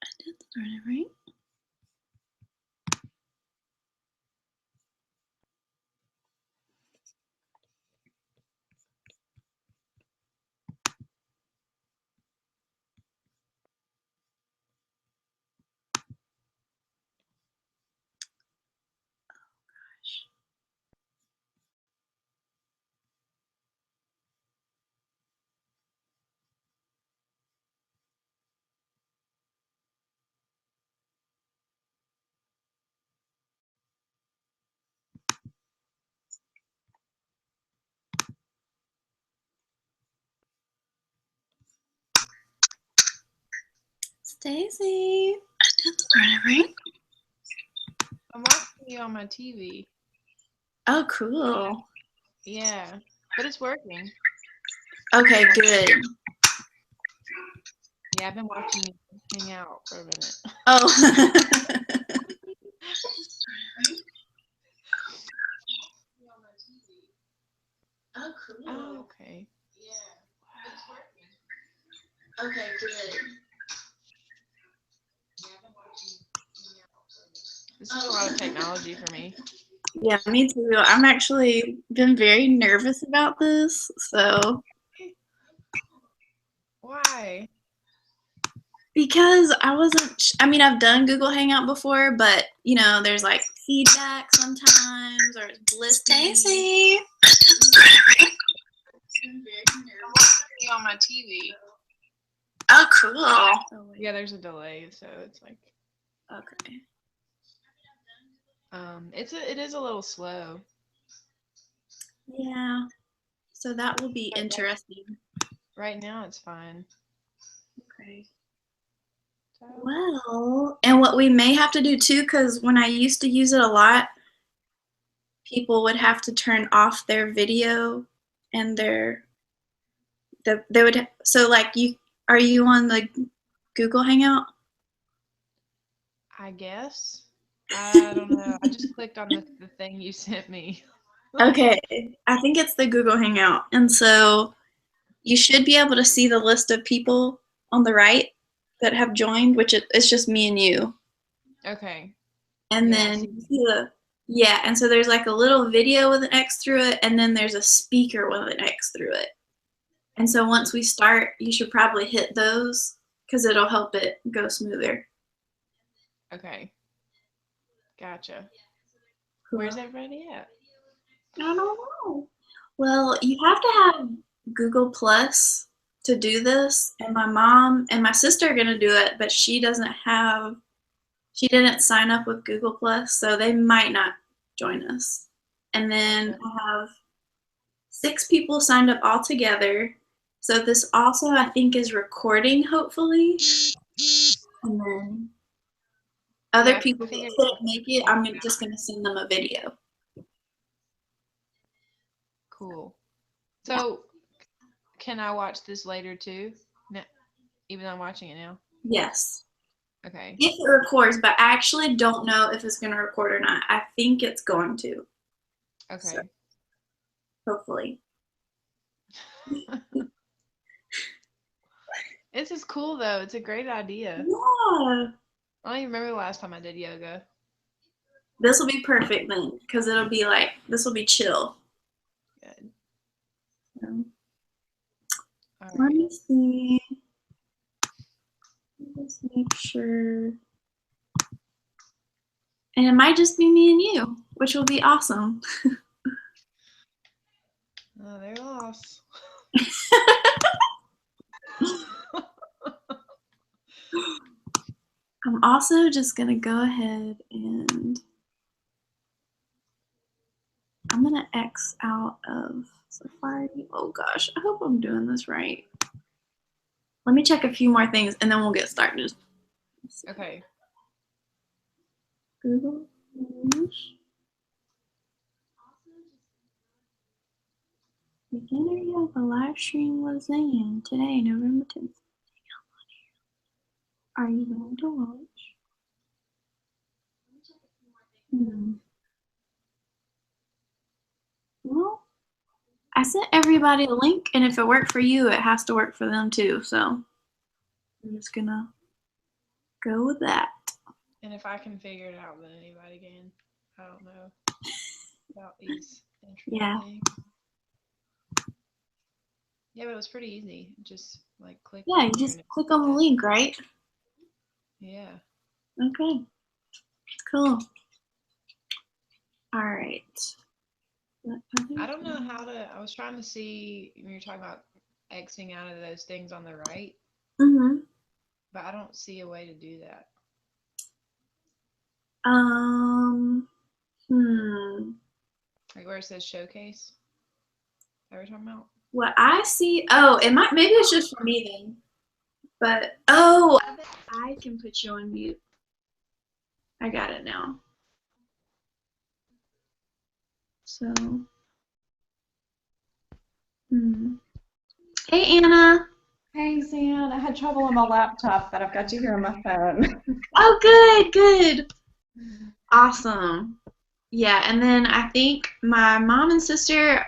I did start it, right? Stacy, I did start it, right? I'm watching you on my TV. Oh, cool. Yeah, but it's working. Okay, good. Yeah, I've been watching you hang out for a minute. Oh. Oh, cool. Oh, okay. Yeah, it's working. Okay, good. This is a lot of technology for me. Yeah, me too. I'm actually been very nervous about this, so. Why? Because I wasn't, I mean, I've done Google Hangout before, but, you know, there's like feedback sometimes, or it's blissy. Stacy! I'm watching you on my TV. Oh, cool. Yeah, there's a delay, so it's like. Okay. It is a little slow. Yeah. So that will be interesting. Right now, it's fine. Okay. Well, and what we may have to do too, because when I used to use it a lot, people would have to turn off their video and they would, so like are you on the Google Hangout? I guess. I don't know. I just clicked on the thing you sent me. Okay, I think it's the Google Hangout. And so you should be able to see the list of people on the right that have joined, which it's just me and you. Okay. And Yeah, I then see. you see yeah, and so there's like a little video with an X through it, and then there's a speaker with an X through it. And so once we start, you should probably hit those because it'll help it go smoother. Okay. Gotcha. Cool. Where's everybody at? I don't know. Well, you have to have Google Plus to do this, and my mom and my sister are gonna do it, but she didn't sign up with Google Plus, so they might not join us. And then Gotcha. I have 6 people signed up all together. So this also I think is recording, hopefully. And then other Yeah, people I that figured couldn't make it, it. I'm just gonna send them a video. Cool. Yeah. So, can I watch this later too? No, even though I'm watching it now. Yes. Okay. If it records, but I actually don't know if it's gonna record or not. I think it's going to. Okay. So hopefully. This is cool though. It's a great idea. Yeah. I don't even remember the last time I did yoga. This will be perfect then, because it'll be like this will be chill. Good. So, All let right. me see. Just make sure. And it might just be me and you, which will be awesome. Oh, they're lost. I'm also just gonna go ahead and I'm gonna X out of Safari. Oh gosh, I hope I'm doing this right. Let me check a few more things and then we'll get started. Okay. Google News. Beginner of the live stream was in today, November 10th. Are you going to watch? Well, I sent everybody a link, and if it worked for you, it has to work for them too. So I'm just gonna go with that. And if I can figure it out, then anybody can. I don't know about these internet things. Yeah, but it was pretty easy. Just like click Yeah, you on there just and click on the link, right? yeah. Okay, cool. All right. I don't know how to. I was trying to see when you're talking about Xing out of those things on the right, Mm-hmm. but I don't see a way to do that. Um. Hmm. Like where it says showcase. Is that what you're talking about? What I see. Oh, it might. Maybe it's just for me then. But oh, I bet I can put you on mute. I got it now. So. Hmm. Hey, Anna. Hey, Zan. I had trouble on my laptop, but I've got you here on my phone. Oh, good, good. Awesome. Yeah, and then I think my mom and sister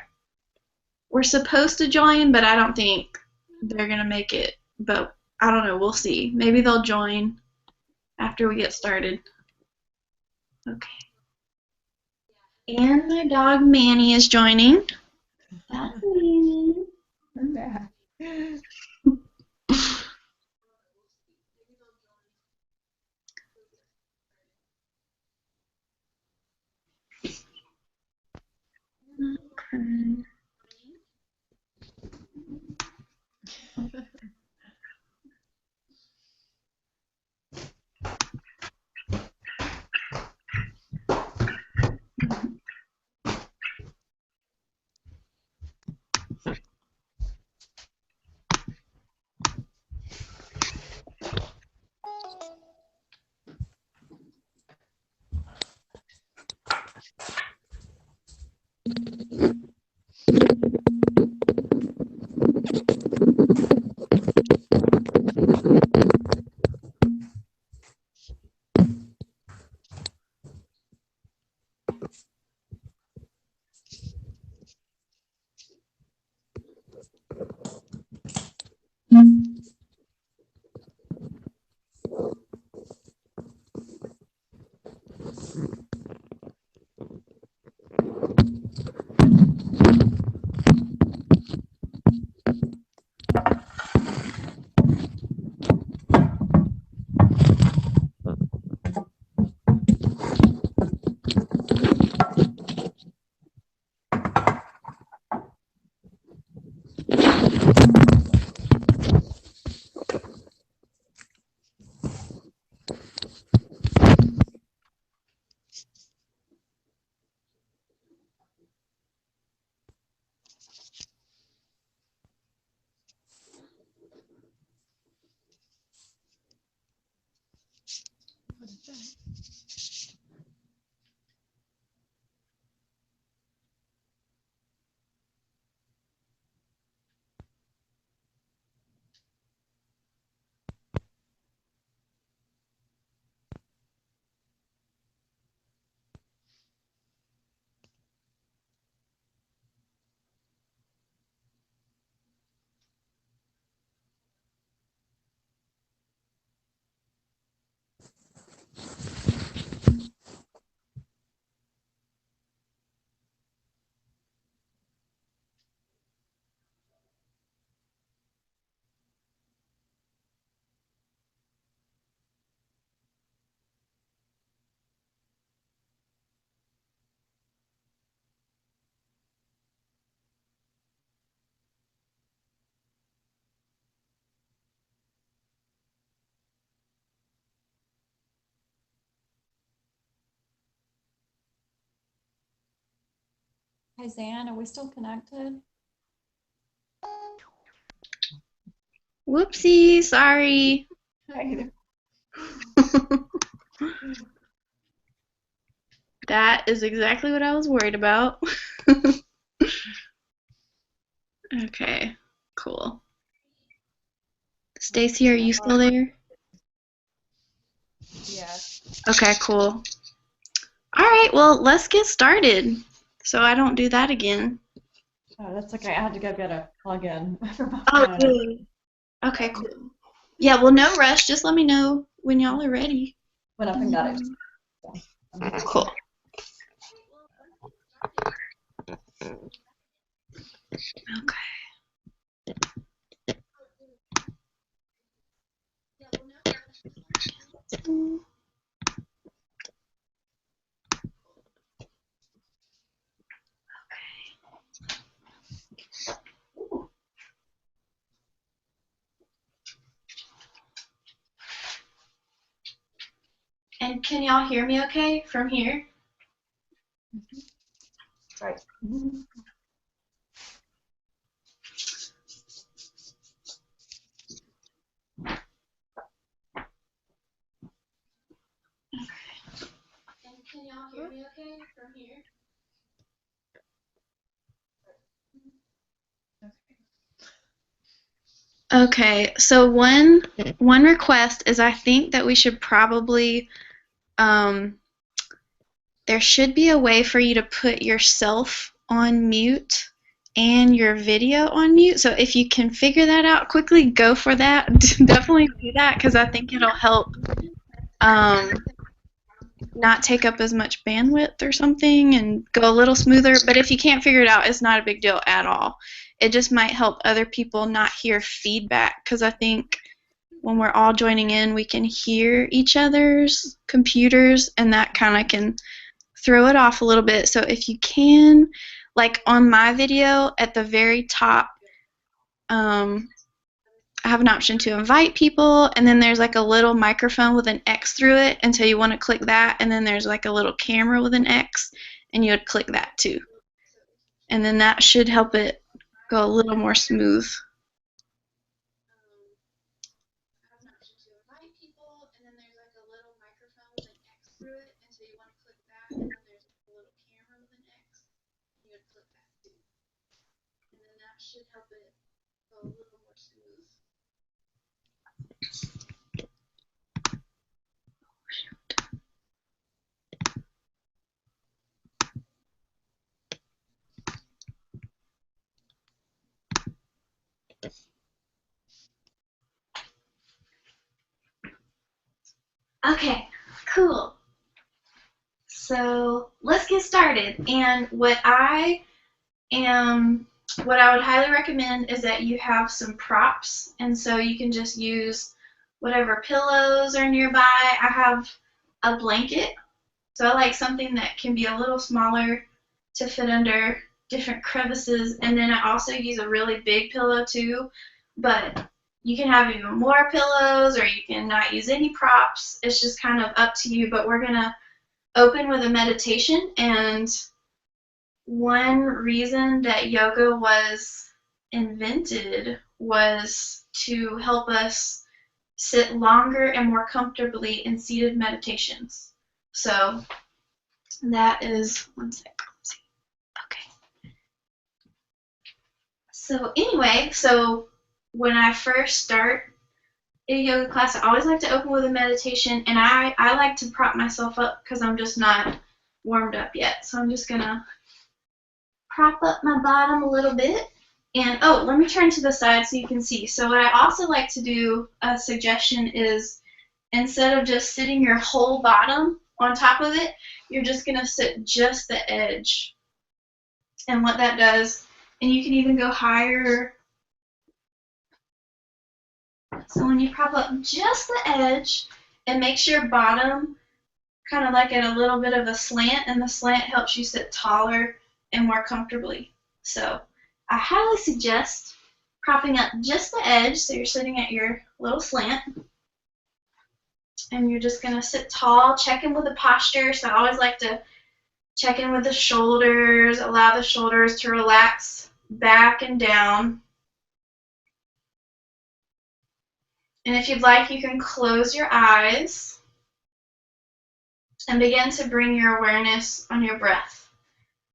were supposed to join, but I don't think they're gonna make it. But I don't know. We'll see. Maybe they'll join after we get started. Okay. And my dog Manny is joining. That's Manny. Yeah. Okay. Hi, Zan, are we still connected? Whoopsie, sorry. Hi. That is exactly what I was worried about. Okay, cool. Stacy, are you still there? Yes. Okay, cool. All right, well, let's get started so I don't do that again. Oh, that's okay. I had to go get a plug-in for my Oh, phone. good. Okay, cool. Yeah, well, no rush. Just let me know when y'all are ready. Went up and got it. Cool. Okay. And can y'all hear me okay from here? Right. And can y'all hear me okay from here? Okay, so one request is I think that we should probably there should be a way for you to put yourself on mute and your video on mute. So if you can figure that out quickly, go for that. Definitely do that because I think it'll help not take up as much bandwidth or something and go a little smoother. But if you can't figure it out, it's not a big deal at all. It just might help other people not hear feedback because I think when we're all joining in, we can hear each other's computers and that kind of can throw it off a little bit. So if you can, like on my video at the very top, I have an option to invite people, and then there's like a little microphone with an X through it, and so you want to click that, and then there's like a little camera with an X, and you would click that too. And then that should help it go a little more smooth. Should help it go a little more smooth. Okay, cool. So let's get started. And what I would highly recommend is that you have some props, and so you can just use whatever pillows are nearby. I have a blanket, so I like something that can be a little smaller to fit under different crevices, and then I also use a really big pillow too, but you can have even more pillows or you can not use any props. It's just kind of up to you, but we're going to open with a meditation. And one reason that yoga was invented was to help us sit longer and more comfortably in seated meditations. So that is, one sec, let's see. Okay. So anyway, so when I first start a yoga class, I always like to open with a meditation, and I like to prop myself up because I'm just not warmed up yet. So I'm just going to prop up my bottom a little bit. And oh, let me turn to the side so you can see. So what I also like to do, a suggestion is, instead of just sitting your whole bottom on top of it, you're just going to sit just the edge. And what that does, and you can even go higher. So when you prop up just the edge, it makes your bottom kind of like at a little bit of a slant, and the slant helps you sit taller and more comfortably. So I highly suggest propping up just the edge, so you're sitting at your little slant, and you're just going to sit tall, check in with the posture. So I always like to Check in with the shoulders. Allow the shoulders to relax back and down. And if you'd like, you can close your eyes and begin to bring your awareness on your breath.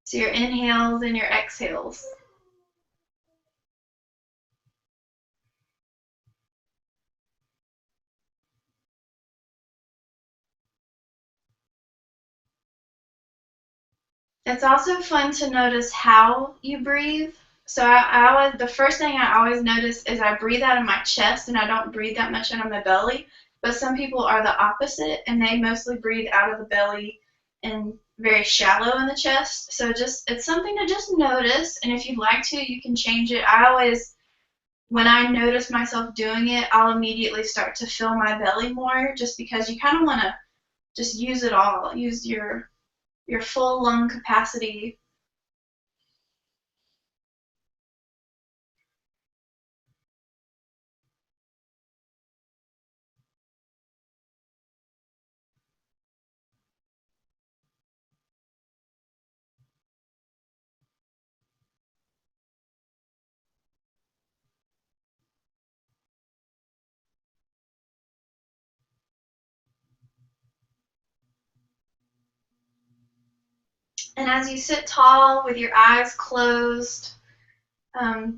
So your inhales and your exhales. It's also fun to notice how you breathe. So the first thing I always notice is I breathe out of my chest and I don't breathe that much out of my belly. But some people are the opposite and they mostly breathe out of the belly and very shallow in the chest. So it's something to just notice, and if you'd like to, you can change it. When I notice myself doing it, I'll immediately start to fill my belly more, just because you kind of want to just use it all. Use your full lung capacity. And as you sit tall with your eyes closed, I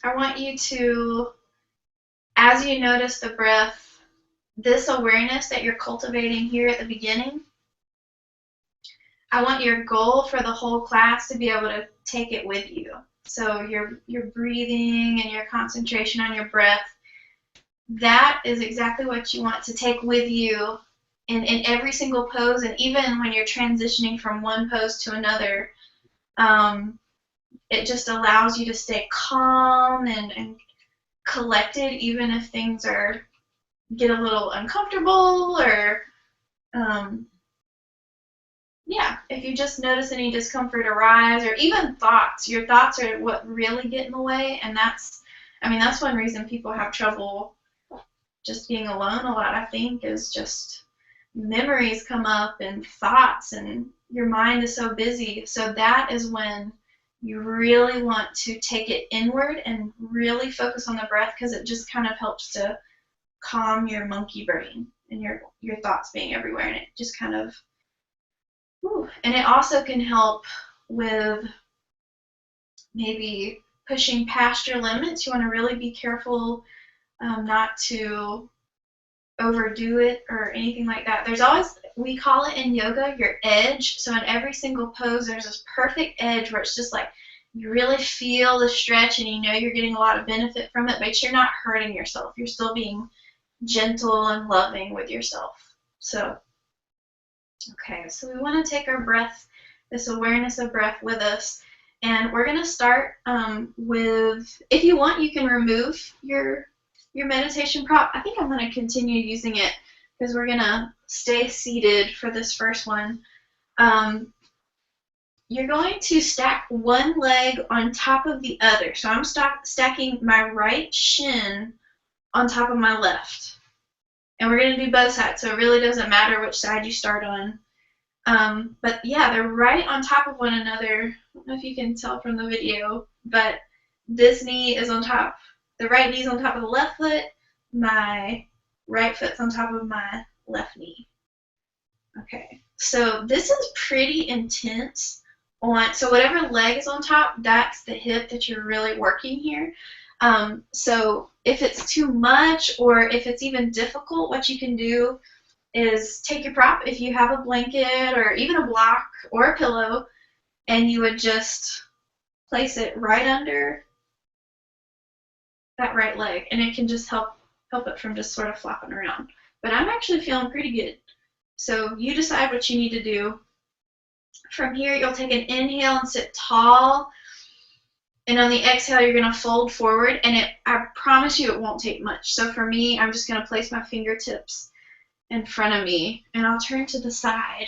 want you to, as you notice the breath, this awareness that you're cultivating here at the beginning, I want your goal for the whole class to be able to take it with you. So your breathing and your concentration on your breath, that is exactly what you want to take with you in every single pose, and even when you're transitioning from one pose to another. It just allows you to stay calm and collected, even if things get a little uncomfortable, or yeah, if you just notice any discomfort arise, or even thoughts. Your thoughts are what really get in the way, and that's one reason people have trouble just being alone a lot, I think, is just memories come up and thoughts, and your mind is so busy. So that is when you really want to take it inward and really focus on the breath, because it just kind of helps to calm your monkey brain and your thoughts being everywhere, and it just kind of, whew. And it also can help with maybe pushing past your limits. You want to really be careful not to overdo it or anything like that. There's always, we call it in yoga, your edge. So in every single pose, there's this perfect edge where it's just like you really feel the stretch and you know you're getting a lot of benefit from it, but you're not hurting yourself. You're still being gentle and loving with yourself. So, okay, so we want to take our breath, this awareness of breath with us, and we're going to start with, if you want, you can remove your meditation prop. I think I'm going to continue using it because we're going to stay seated for this first one. You're going to stack one leg on top of the other. So I'm stacking my right shin on top of my left. And we're going to do both sides, so it really doesn't matter which side you start on. But yeah, they're right on top of one another. I don't know if you can tell from the video, but this knee is on top. The right knee is on top of the left foot. My right foot's on top of my left knee. Okay, so this is pretty intense. So whatever leg is on top, that's the hip that you're really working here. So if it's too much or if it's even difficult, what you can do is take your prop, if you have a blanket or even a block or a pillow, and you would just place it right under that right leg, and it can just help it from just sort of flopping around. But I'm actually feeling pretty good. So you decide what you need to do. From here, you'll take an inhale and sit tall. And on the exhale, you're going to fold forward. And I promise you it won't take much. So for me, I'm just going to place my fingertips in front of me. And I'll turn to the side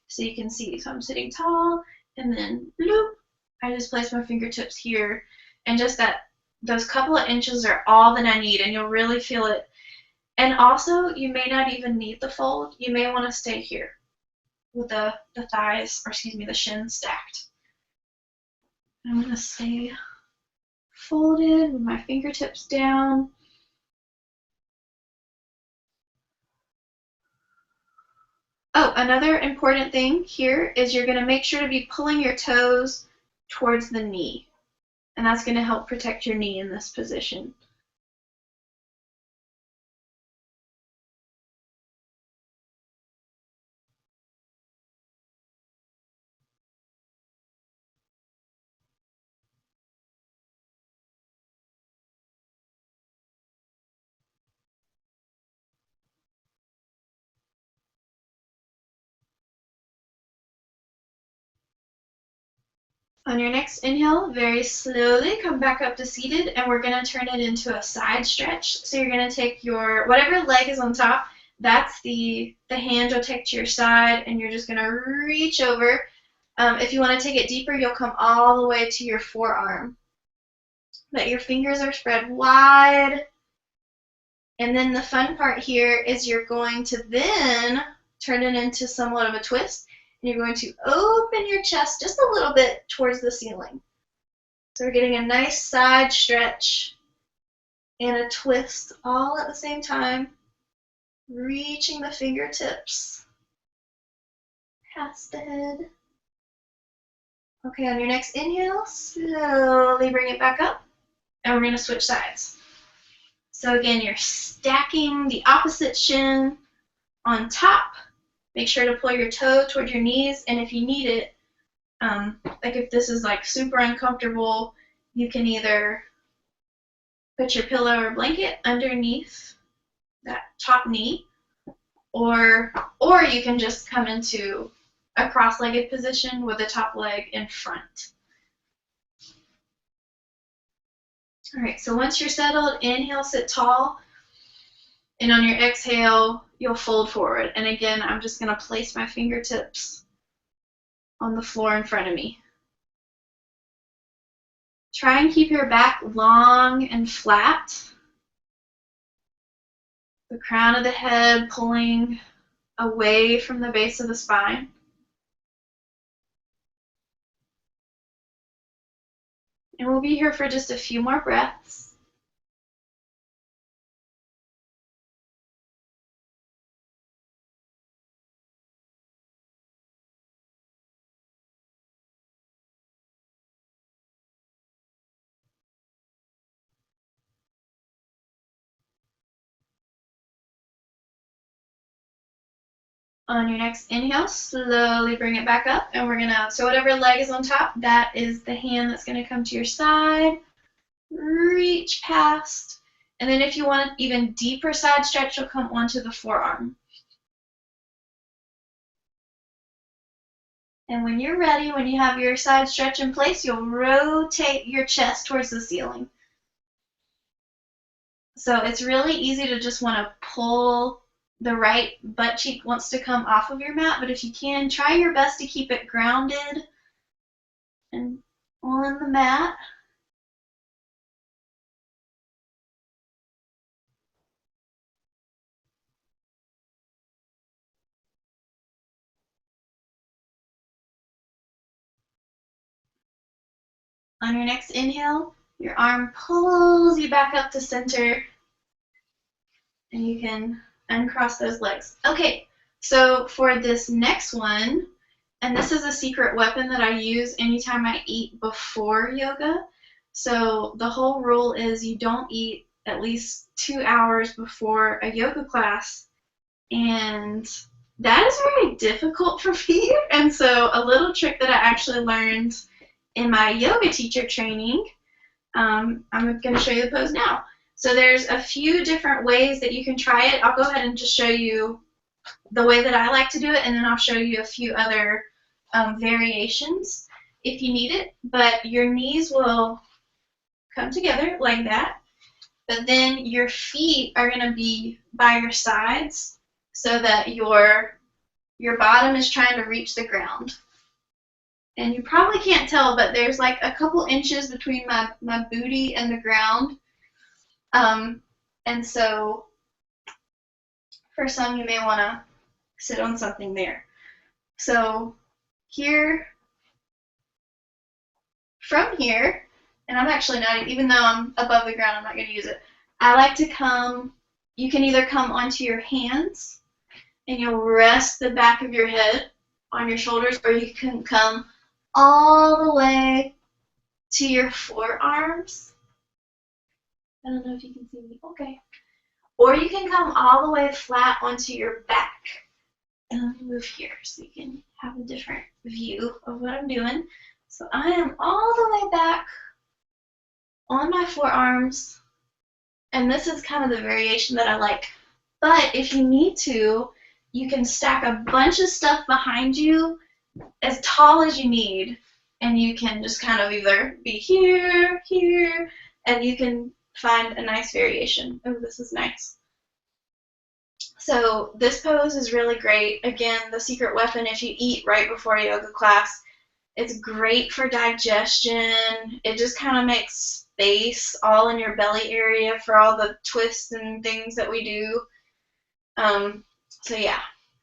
so you can see. So I'm sitting tall. And then, bloop, I just place my fingertips here. And just those couple of inches are all that I need. And you'll really feel it. And also, you may not even need the fold. You may want to stay here. with the thighs, or excuse me, the shins stacked. I'm going to stay folded with my fingertips down. Oh, another important thing here is you're going to make sure to be pulling your toes towards the knee. And that's going to help protect your knee in this position. On your next inhale, very slowly come back up to seated, and we're going to turn it into a side stretch. So you're going to take your, whatever leg is on top, that's the hand you'll take to your side, and you're just going to reach over. If you want to take it deeper, you'll come all the way to your forearm. But your fingers are spread wide. And then the fun part here is you're going to then turn it into somewhat of a twist. You're going to open your chest just a little bit towards the ceiling. So we're getting a nice side stretch and a twist all at the same time, reaching the fingertips past the head. Okay, on your next inhale, slowly bring it back up, and we're going to switch sides. So again, you're stacking the opposite shin on top. Make sure to pull your toe toward your knees, and if you need it, like if this is like super uncomfortable, you can either put your pillow or blanket underneath that top knee, or you can just come into a cross-legged position with the top leg in front. All right, so once you're settled, inhale, sit tall, and on your exhale, you'll fold forward. And again, I'm just going to place my fingertips on the floor in front of me. Try and keep your back long and flat. The crown of the head pulling away from the base of the spine. And we'll be here for just a few more breaths. On your next inhale, slowly bring it back up, and we're gonna, so whatever leg is on top, that is the hand that's gonna come to your side. Reach past, and then if you want an even deeper side stretch, you'll come onto the forearm. And when you're ready, when you have your side stretch in place, you'll rotate your chest towards the ceiling. So it's really easy to just want to pull the right butt cheek wants to come off of your mat, but if you can, try your best to keep it grounded and on the mat. On your next inhale, your arm pulls you back up to center, and you can uncross those legs. Okay, so for this next one, and this is a secret weapon that I use anytime I eat before yoga. So the whole rule is you don't eat at least 2 hours before a yoga class, and that is very difficult for me. And so a little trick that I actually learned in my yoga teacher training, I'm going to show you the pose now. So there's a few different ways that you can try it. I'll go ahead and just show you the way that I like to do it, and then I'll show you a few other variations if you need it. But your knees will come together like that, but then your feet are going to be by your sides so that your bottom is trying to reach the ground. And you probably can't tell, but there's like a couple inches between my booty and the ground. And so for some, you may want to sit on something there. So here, from here, and I'm actually not, even though I'm above the ground, I'm not going to use it. I like to come, you can either come onto your hands and you'll rest the back of your head on your shoulders, or you can come all the way to your forearms. I don't know if you can see me. Okay. Or you can come all the way flat onto your back. And let me move here so you can have a different view of what I'm doing. So I am all the way back on my forearms, and this is kind of the variation that I like. But if you need to, you can stack a bunch of stuff behind you as tall as you need, and you can just kind of either be here, here, and you can find a nice variation. Oh, this is nice. So this pose is really great. Again, the secret weapon if you eat right before yoga class. It's great for digestion. It just kind of makes space all in your belly area for all the twists and things that we do. So yeah,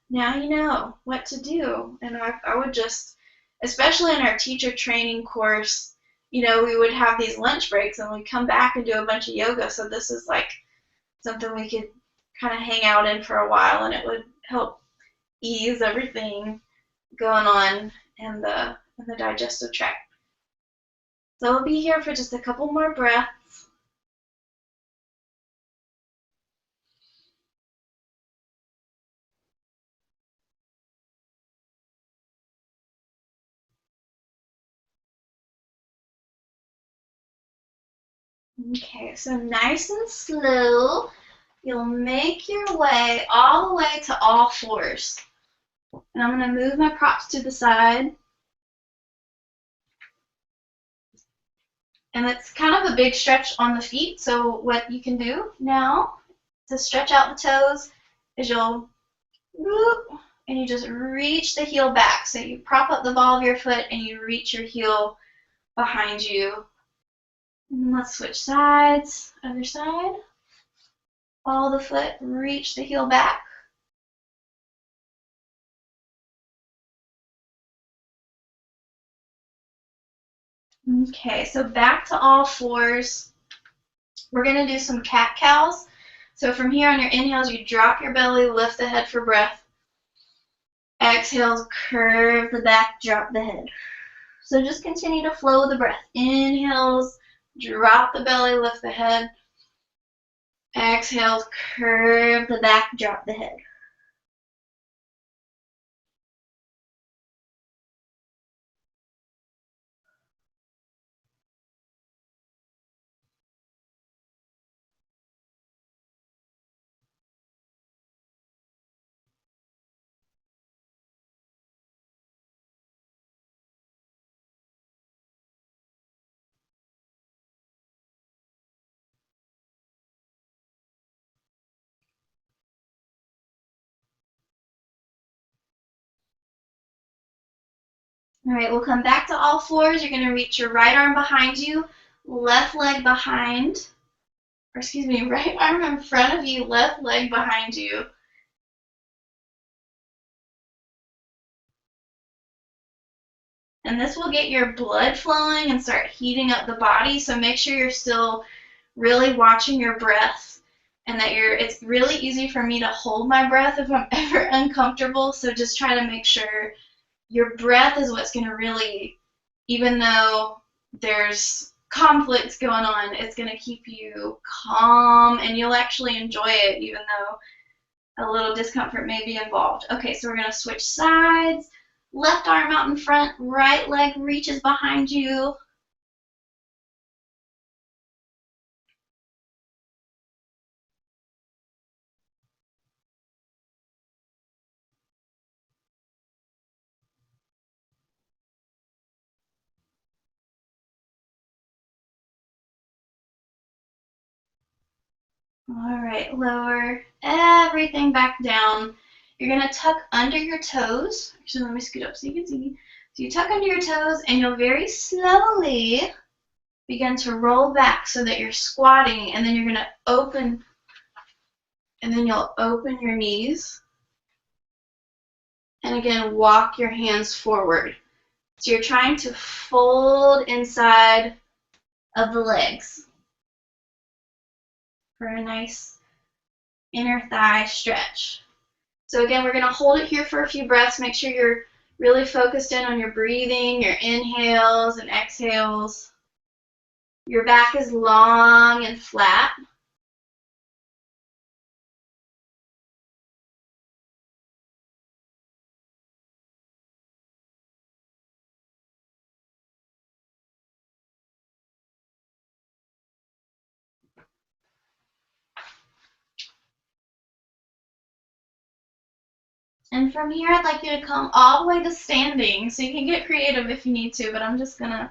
now you know what to do. And I would just, especially in our teacher training course, you know, we would have these lunch breaks and we'd come back and do a bunch of yoga. So this is like something we could kind of hang out in for a while, and it would help ease everything going on in the digestive tract. So we'll be here for just a couple more breaths. Okay, so nice and slow, you'll make your way all the way to all fours. And I'm going to move my props to the side. And it's kind of a big stretch on the feet, so what you can do now to stretch out the toes is you'll whoop, and you just reach the heel back. So you prop up the ball of your foot and you reach your heel behind you. And let's switch sides. Other side. Follow the foot, reach the heel back. Okay, so back to all fours. We're going to do some cat-cows. So from here on your inhales, you drop your belly, lift the head for breath. Exhales, curve the back, drop the head. So just continue to flow with the breath. Inhales, drop the belly, lift the head. Exhales, curve the back, drop the head. All right, we'll come back to all fours. You're going to reach your right arm behind you, left leg behind, or excuse me, right arm in front of you, left leg behind you. And this will get your blood flowing and start heating up the body, so make sure you're still really watching your breath, and that it's really easy for me to hold my breath if I'm ever uncomfortable, so just try to make sure your breath is what's going to really, even though there's conflicts going on, it's going to keep you calm, and you'll actually enjoy it even though a little discomfort may be involved. Okay, so we're going to switch sides. Left arm out in front, right leg reaches behind you. All right, lower everything back down. You're going to tuck under your toes. Actually, let me scoot up so you can see me. So you tuck under your toes, and you'll very slowly begin to roll back so that you're squatting, and then you're going to open, and then you'll open your knees. And again, walk your hands forward. So you're trying to fold inside of the legs for a nice inner thigh stretch. So again, we're going to hold it here for a few breaths. Make sure you're really focused in on your breathing, your inhales and exhales. Your back is long and flat. And from here, I'd like you to come all the way to standing. So you can get creative if you need to, but I'm just going to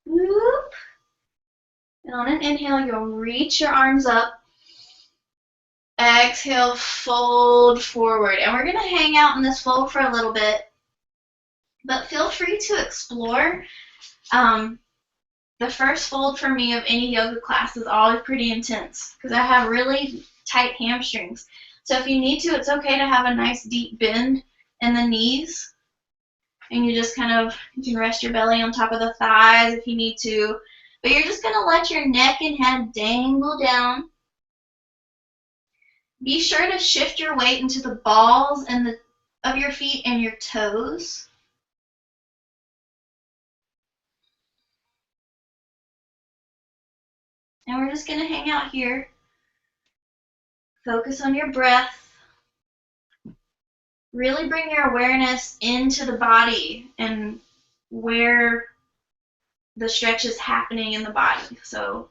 whoop. And on an inhale, you'll reach your arms up. Exhale, fold forward. And we're going to hang out in this fold for a little bit. But feel free to explore. The first fold for me of any yoga class is always pretty intense because I have really tight hamstrings. So if you need to, it's okay to have a nice deep bend in the knees. And you just kind of, you can rest your belly on top of the thighs if you need to. But you're just going to let your neck and head dangle down. Be sure to shift your weight into the balls and of your feet and your toes. And we're just going to hang out here. Focus on your breath. Really bring your awareness into the body and where the stretch is happening in the body. So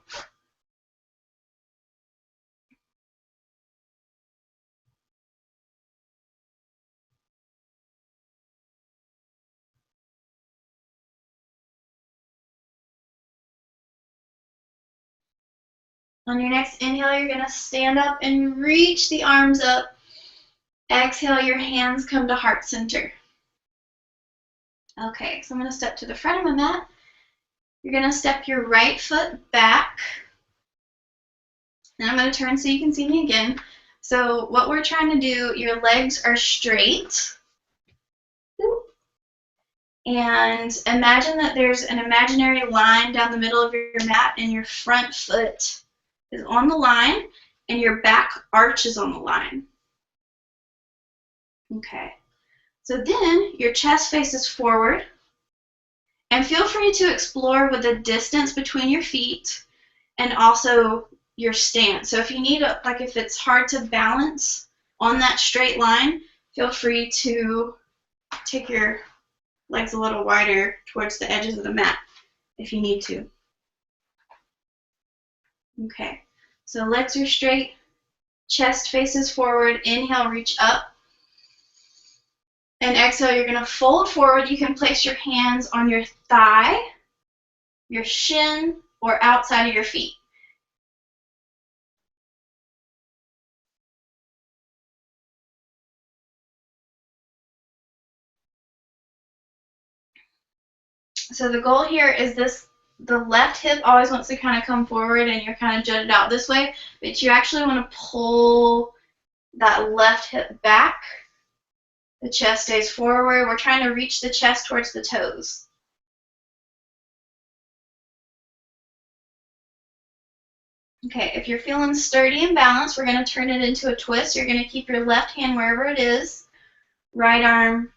on your next inhale, you're going to stand up and reach the arms up. Exhale, your hands come to heart center. Okay, so I'm going to step to the front of my mat. You're going to step your right foot back. And I'm going to turn so you can see me again. So what we're trying to do, your legs are straight. And imagine that there's an imaginary line down the middle of your mat and your front foot is on the line and your back arch is on the line. Okay. So then your chest faces forward. And feel free to explore with the distance between your feet and also your stance. So if you need, like if it's hard to balance on that straight line, feel free to take your legs a little wider towards the edges of the mat if you need to. Okay, so legs are straight, chest faces forward, inhale, reach up. And exhale, you're going to fold forward. You can place your hands on your thigh, your shin, or outside of your feet. So the goal here is the left hip always wants to kind of come forward and you're kind of jutted out this way, but you actually want to pull that left hip back. The chest stays forward. We're trying to reach the chest towards the toes. Okay, if you're feeling sturdy and balanced, we're going to turn it into a twist. You're going to keep your left hand wherever it is. Right arm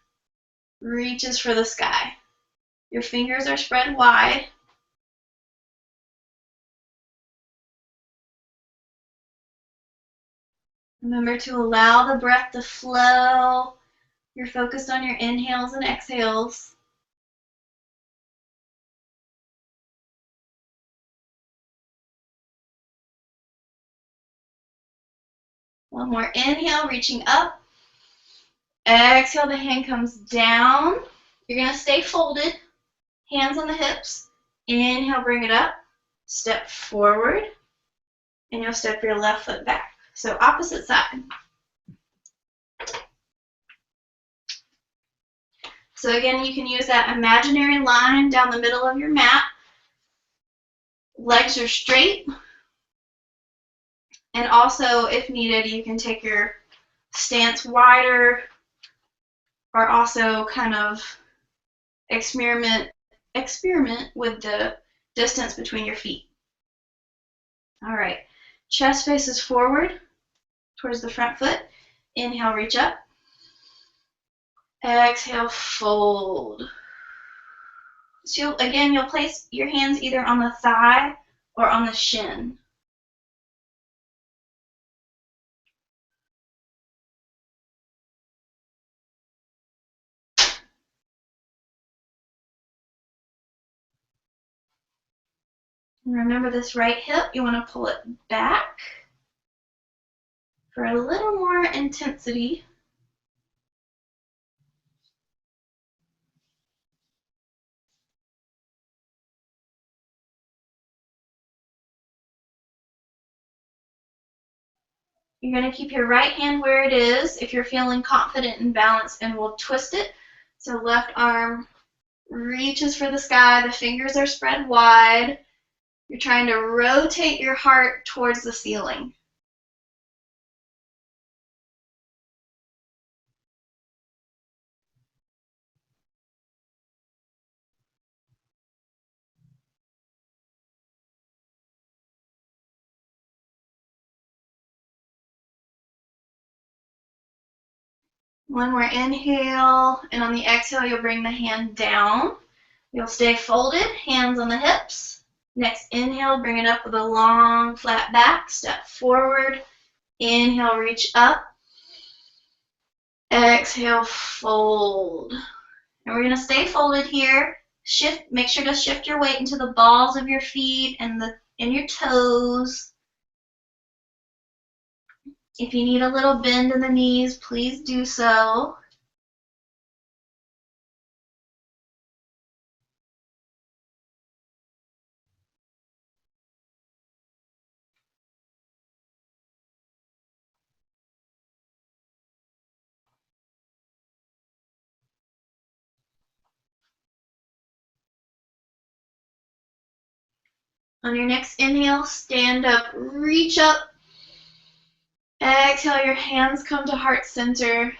reaches for the sky. Your fingers are spread wide. Remember to allow the breath to flow. You're focused on your inhales and exhales. One more inhale, reaching up. Exhale, the hand comes down. You're going to stay folded, hands on the hips. Inhale, bring it up. Step forward, and you'll step your left foot back. So opposite side. So again, you can use that imaginary line down the middle of your mat. Legs are straight. And also, if needed, you can take your stance wider are also kind of experiment with the distance between your feet. All right, chest faces forward towards the front foot. Inhale, reach up. Exhale, fold. So again, you'll place your hands either on the thigh or on the shin. And remember this right hip, you want to pull it back for a little more intensity. You're going to keep your right hand where it is if you're feeling confident and balanced, and we'll twist it. So left arm reaches for the sky, the fingers are spread wide. You're trying to rotate your heart towards the ceiling. One more inhale, and on the exhale, you'll bring the hand down. You'll stay folded, hands on the hips. Next inhale, bring it up with a long, flat back. Step forward. Inhale, reach up. Exhale, fold. And we're going to stay folded here. Make sure to shift your weight into the balls of your feet and your toes. If you need a little bend in the knees, please do so. On your next inhale, stand up, reach up. Exhale, your hands come to heart center.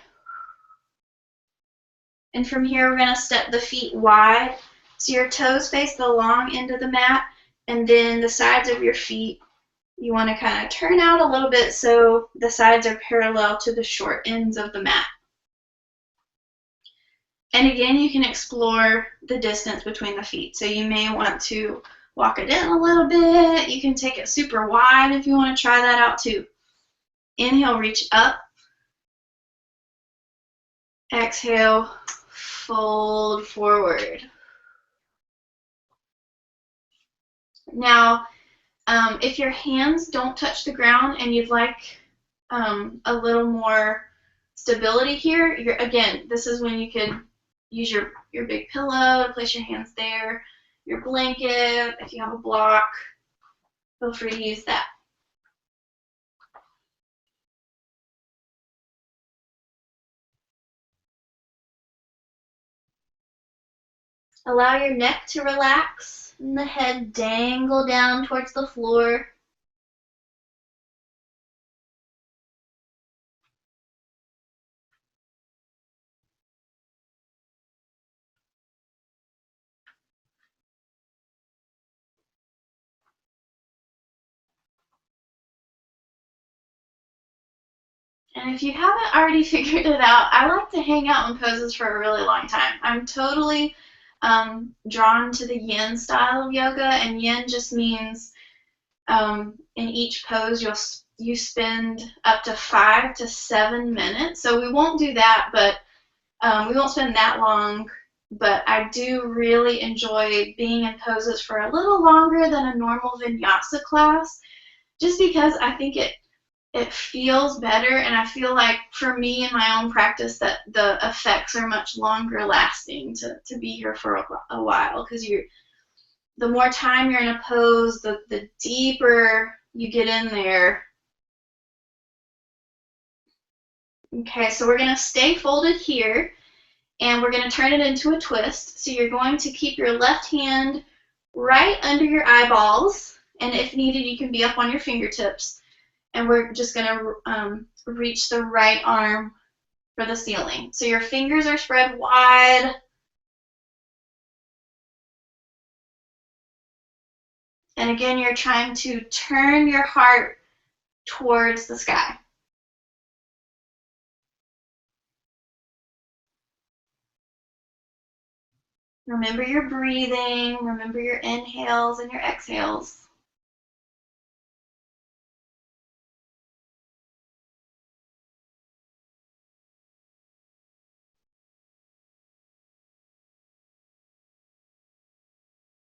And from here, we're going to step the feet wide. So your toes face the long end of the mat, and then the sides of your feet, you want to kind of turn out a little bit so the sides are parallel to the short ends of the mat. And again, you can explore the distance between the feet. So you may want to walk it in a little bit. You can take it super wide if you want to try that out too. Inhale, reach up. Exhale, fold forward. Now, if your hands don't touch the ground and you'd like a little more stability here, again, this is when you could use your big pillow to place your hands there, your blanket, if you have a block, feel free to use that. Allow your neck to relax and the head dangle down towards the floor. And if you haven't already figured it out, I like to hang out in poses for a really long time. I'm totally drawn to the yin style of yoga, and yin just means in each pose you spend up to 5 to 7 minutes. So we won't do that, but we won't spend that long. But I do really enjoy being in poses for a little longer than a normal vinyasa class, just because I think it feels better, and I feel like for me in my own practice that the effects are much longer lasting to be here for a while, because the more time you're in a pose, the deeper you get in there. Okay, so we're going to stay folded here, and we're going to turn it into a twist. So you're going to keep your left hand right under your eyeballs, and if needed, you can be up on your fingertips. And we're just going to reach the right arm for the ceiling. So your fingers are spread wide. And again, you're trying to turn your heart towards the sky. Remember your breathing, remember your inhales and your exhales.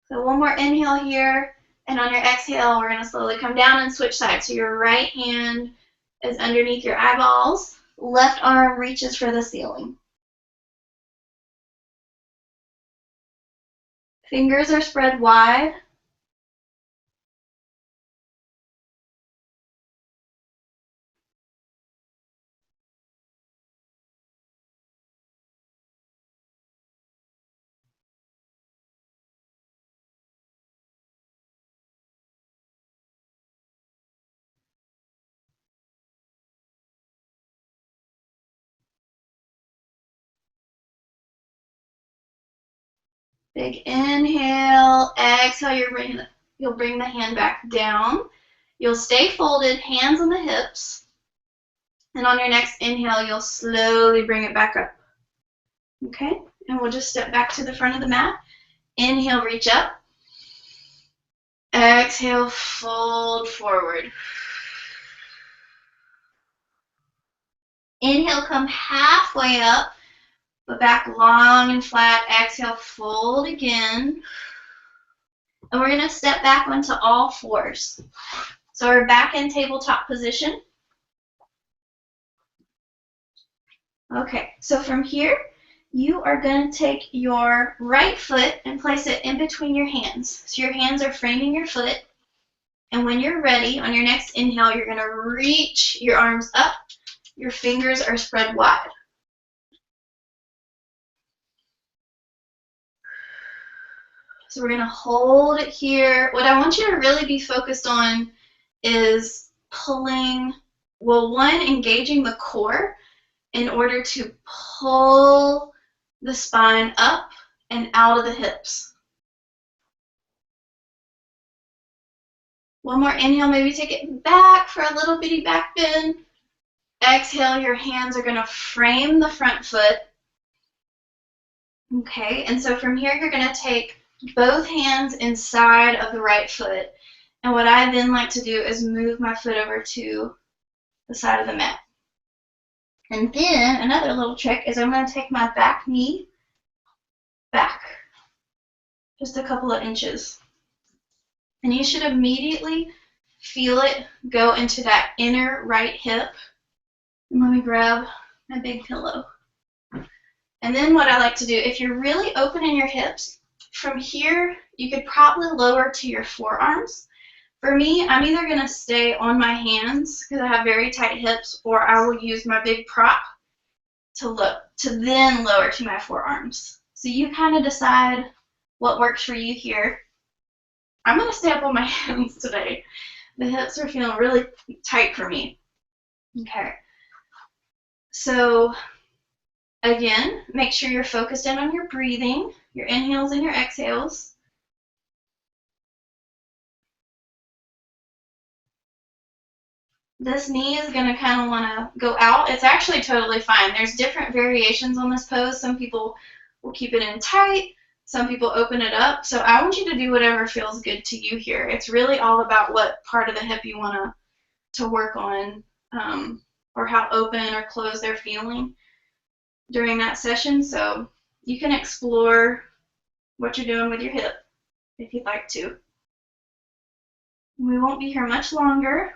So one more inhale here, and on your exhale, we're going to slowly come down and switch sides. So your right hand is underneath your eyeballs, left arm reaches for the ceiling. Fingers are spread wide. Big inhale, exhale, you'll bring the hand back down. You'll stay folded, hands on the hips. And on your next inhale, you'll slowly bring it back up. Okay? And we'll just step back to the front of the mat. Inhale, reach up. Exhale, fold forward. Inhale, come halfway up, but back long and flat. Exhale, fold again. And we're going to step back onto all fours. So we're back in tabletop position. Okay, so from here, you are going to take your right foot and place it in between your hands. So your hands are framing your foot. And when you're ready, on your next inhale, you're going to reach your arms up. Your fingers are spread wide. So we're going to hold it here. What I want you to really be focused on is pulling, well, one, engaging the core in order to pull the spine up and out of the hips. One more inhale, maybe take it back for a little bitty back bend. Exhale, your hands are going to frame the front foot. Okay, and so from here, you're going to take both hands inside of the right foot. And what I then like to do is move my foot over to the side of the mat. And then another little trick is I'm going to take my back knee back just a couple of inches. And you should immediately feel it go into that inner right hip. And let me grab my big pillow. And then what I like to do, if you're really open in your hips, from here you could probably lower to your forearms. For me, I'm either going to stay on my hands because I have very tight hips, or I will use my big prop to then lower to my forearms. So you kind of decide what works for you here. I'm going to stay up on my hands today. The hips are feeling really tight for me. Okay. So again, make sure you're focused in on your breathing, your inhales and your exhales. This knee is going to kind of want to go out. It's actually totally fine. There's different variations on this pose. Some people will keep it in tight. Some people open it up. So I want you to do whatever feels good to you here. It's really all about what part of the hip you want to work on, or how open or closed they're feeling during that session. So you can explore what you're doing with your hip if you'd like to. We won't be here much longer.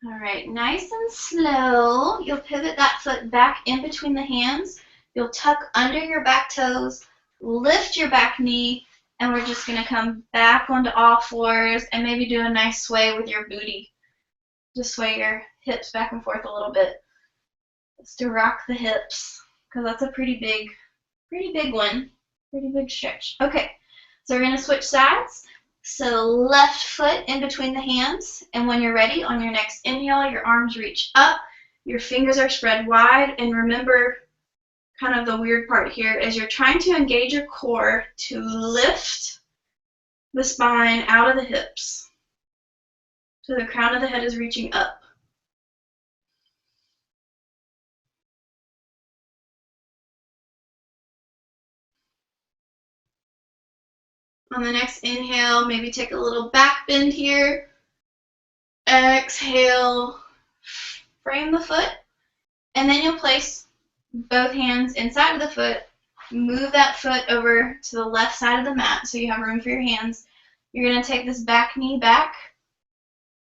All right, nice and slow. You'll pivot that foot back in between the hands. You'll tuck under your back toes, lift your back knee, and we're just going to come back onto all fours and maybe do a nice sway with your booty. Just sway your hips back and forth a little bit. Just to rock the hips, because that's a pretty big one. Pretty big stretch. Okay, so we're going to switch sides. So left foot in between the hands, and when you're ready, on your next inhale, your arms reach up, your fingers are spread wide, and remember, kind of the weird part here is you're trying to engage your core to lift the spine out of the hips. So the crown of the head is reaching up. On the next inhale, maybe take a little back bend here. Exhale, frame the foot, and then you'll place both hands inside of the foot. Move that foot over to the left side of the mat so you have room for your hands. You're going to take this back knee back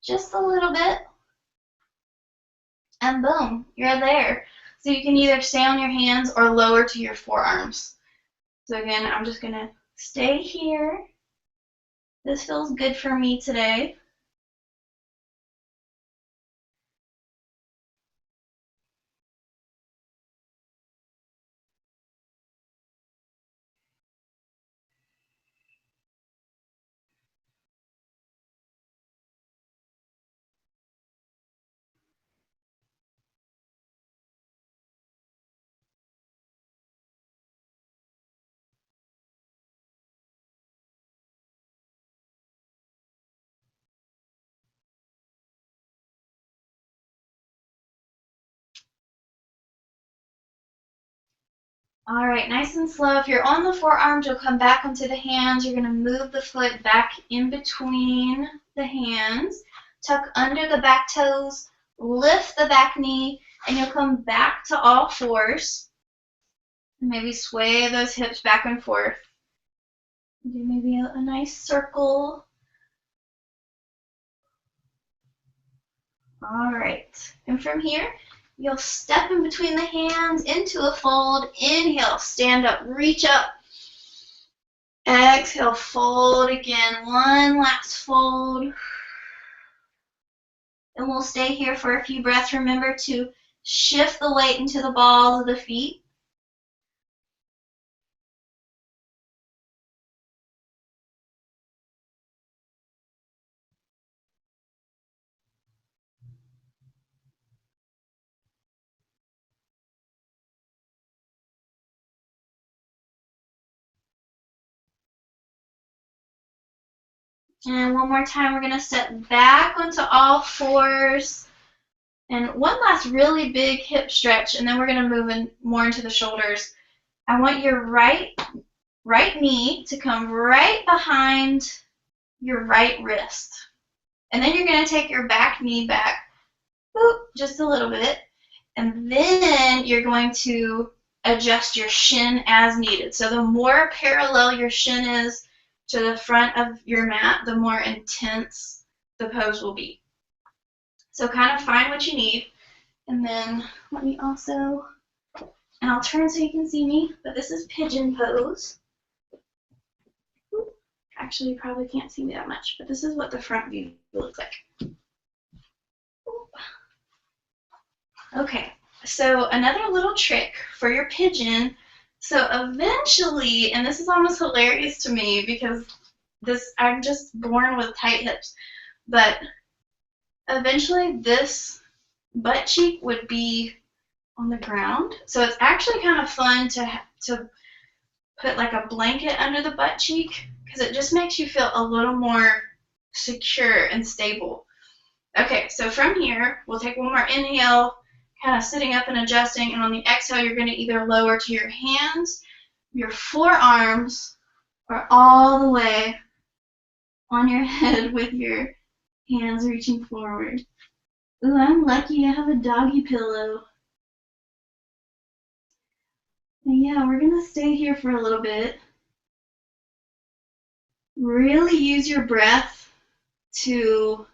just a little bit, and boom, you're there. So you can either stay on your hands or lower to your forearms. So again, I'm just going to stay here. This feels good for me today. All right, nice and slow. If you're on the forearms, you'll come back onto the hands. You're going to move the foot back in between the hands. Tuck under the back toes, lift the back knee, and you'll come back to all fours. Maybe sway those hips back and forth. Do maybe a nice circle. All right, and from here, you'll step in between the hands into a fold. Inhale, stand up, reach up. Exhale, fold again. One last fold. And we'll stay here for a few breaths. Remember to shift the weight into the balls of the feet. And one more time, we're going to step back onto all fours. And one last really big hip stretch, and then we're going to move in more into the shoulders. I want your right knee to come right behind your right wrist. And then you're going to take your back knee back, just a little bit. And then you're going to adjust your shin as needed. So the more parallel your shin is to the front of your mat, the more intense the pose will be. So kind of find what you need. And then let me also, and I'll turn so you can see me, but this is pigeon pose. Actually, you probably can't see me that much, but this is what the front view looks like. Okay, so another little trick for your pigeon. So eventually, and this is almost hilarious to me because I'm just born with tight hips, but eventually this butt cheek would be on the ground. So it's actually kind of fun to put like a blanket under the butt cheek because it just makes you feel a little more secure and stable. Okay, so from here, we'll take one more inhale, kind of sitting up and adjusting, and on the exhale, you're going to either lower to your hands, your forearms, or all the way on your head with your hands reaching forward. Ooh, I'm lucky I have a doggy pillow. And yeah, we're going to stay here for a little bit. Really use your breath to,